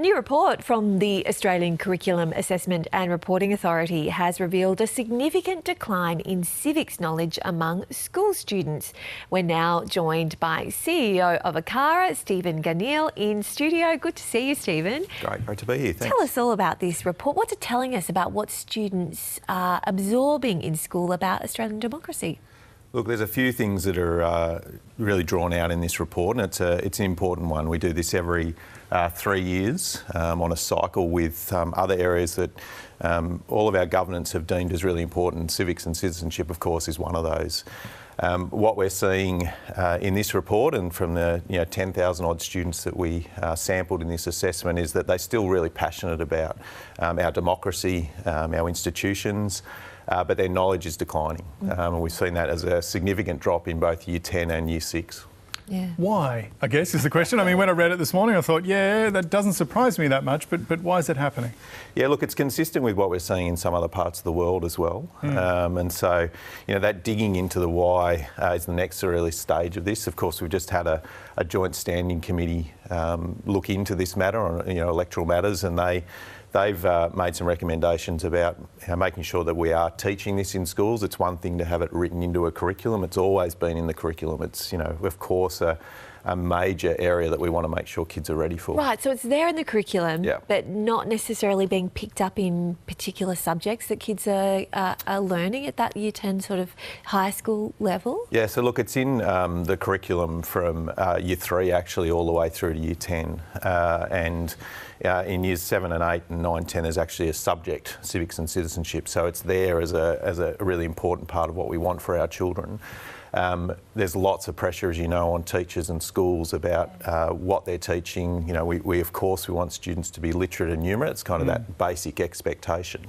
A new report from the Australian Curriculum Assessment and Reporting Authority has revealed a significant decline in civics knowledge among school students. We're now joined by CEO of ACARA, Stephen Gniel, in studio. Good to see you, Stephen. Great to be here. Thanks. Tell us all about this report. What's it telling us about what students are absorbing in school about Australian democracy? Look, there's a few things that are really drawn out in this report, and it's an important one. We do this every 3 years on a cycle with other areas that all of our governments have deemed as really important. Civics and citizenship, of course, is one of those. What we're seeing in this report and from the 10,000 odd students that we sampled in this assessment is that they're still really passionate about our democracy, our institutions, but their knowledge is declining. And we've seen that as a significant drop in both Year 10 and Year 6. Yeah. Why, I guess, is the question. I mean, when I read it this morning, I thought, yeah, that doesn't surprise me that much, but why is it happening? Yeah, look, it's consistent with what we're seeing in some other parts of the world as well. And so, that digging into the why is the next really stage of this. Of course, we've just had a joint standing committee look into this matter on, electoral matters, and they've made some recommendations about making sure that we are teaching this in schools. It's one thing to have it written into a curriculum. It's always been in the curriculum. It's, of course, a major area that we want to make sure kids are ready for. Right, so it's there in the curriculum, yeah, but not necessarily being picked up in particular subjects that kids are learning at that Year 10 sort of high school level? Yeah, so look, it's in the curriculum from Year 3 actually all the way through to Year 10. And in Years 7 and 8 and 9, 10 is actually a subject, civics and citizenship. So it's there as a really important part of what we want for our children. There's lots of pressure, as you know, on teachers and schools about what they're teaching. We of course, we want students to be literate and numerate. It's kind of that basic expectation.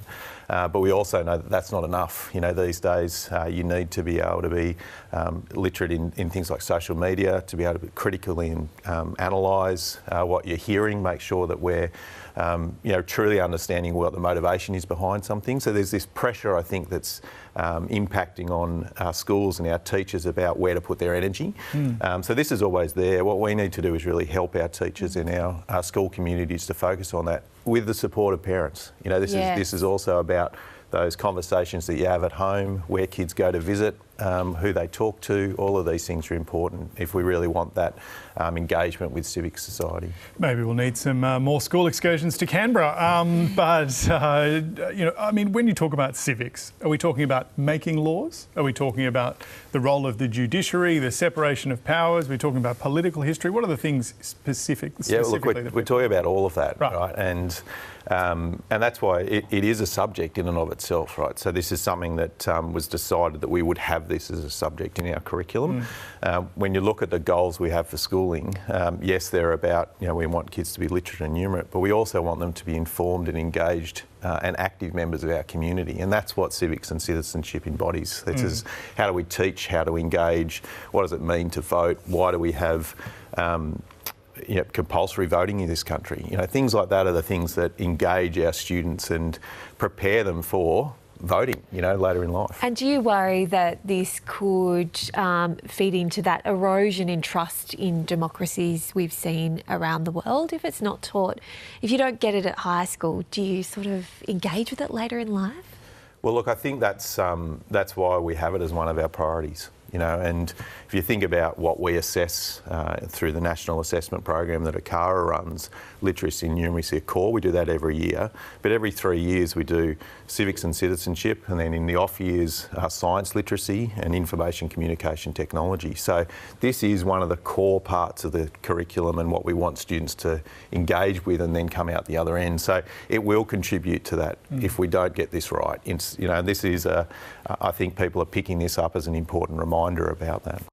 But we also know that that's not enough. These days you need to be able to be literate in things like social media, to be able to critically analyse what you're hearing, make sure that we're truly understanding what the motivation is behind something. So there's this pressure, I think, that's impacting on our schools and our teachers about where to put their energy. So this is always there. What we need to do is really help our teachers in our school communities to focus on that with the support of parents. This is also about those conversations that you have at home, where kids go to visit, who they talk to. All of these things are important if we really want that engagement with civic society. Maybe we'll need some more school excursions to Canberra. I mean, when you talk about civics, are we talking about making laws? Are we talking about the role of the judiciary, the separation of powers? Are we talking about political history? What are the things specifically? Yeah, look, we're talking about all of that, right? And that's why it is a subject in and of itself, right? So this is something that was decided that we would have this as a subject in our curriculum. When you look at the goals we have for schooling, yes, they're about, we want kids to be literate and numerate, but we also want them to be informed and engaged and active members of our community. And that's what civics and citizenship embodies. This is how do we teach, how to engage, what does it mean to vote, why do we have compulsory voting in this country? Things like that are the things that engage our students and prepare them for voting, later in life. And do you worry that this could feed into that erosion in trust in democracies we've seen around the world if it's not taught? If you don't get it at high school, do you sort of engage with it later in life? Well, look, I think that's why we have it as one of our priorities. And if you think about what we assess through the National Assessment Program that ACARA runs, literacy and numeracy are core. We do that every year. But every 3 years we do civics and citizenship, and then in the off years, science literacy and information communication technology. So this is one of the core parts of the curriculum and what we want students to engage with and then come out the other end. So it will contribute to that if we don't get this right. This is, I think people are picking this up as an important reminder about that.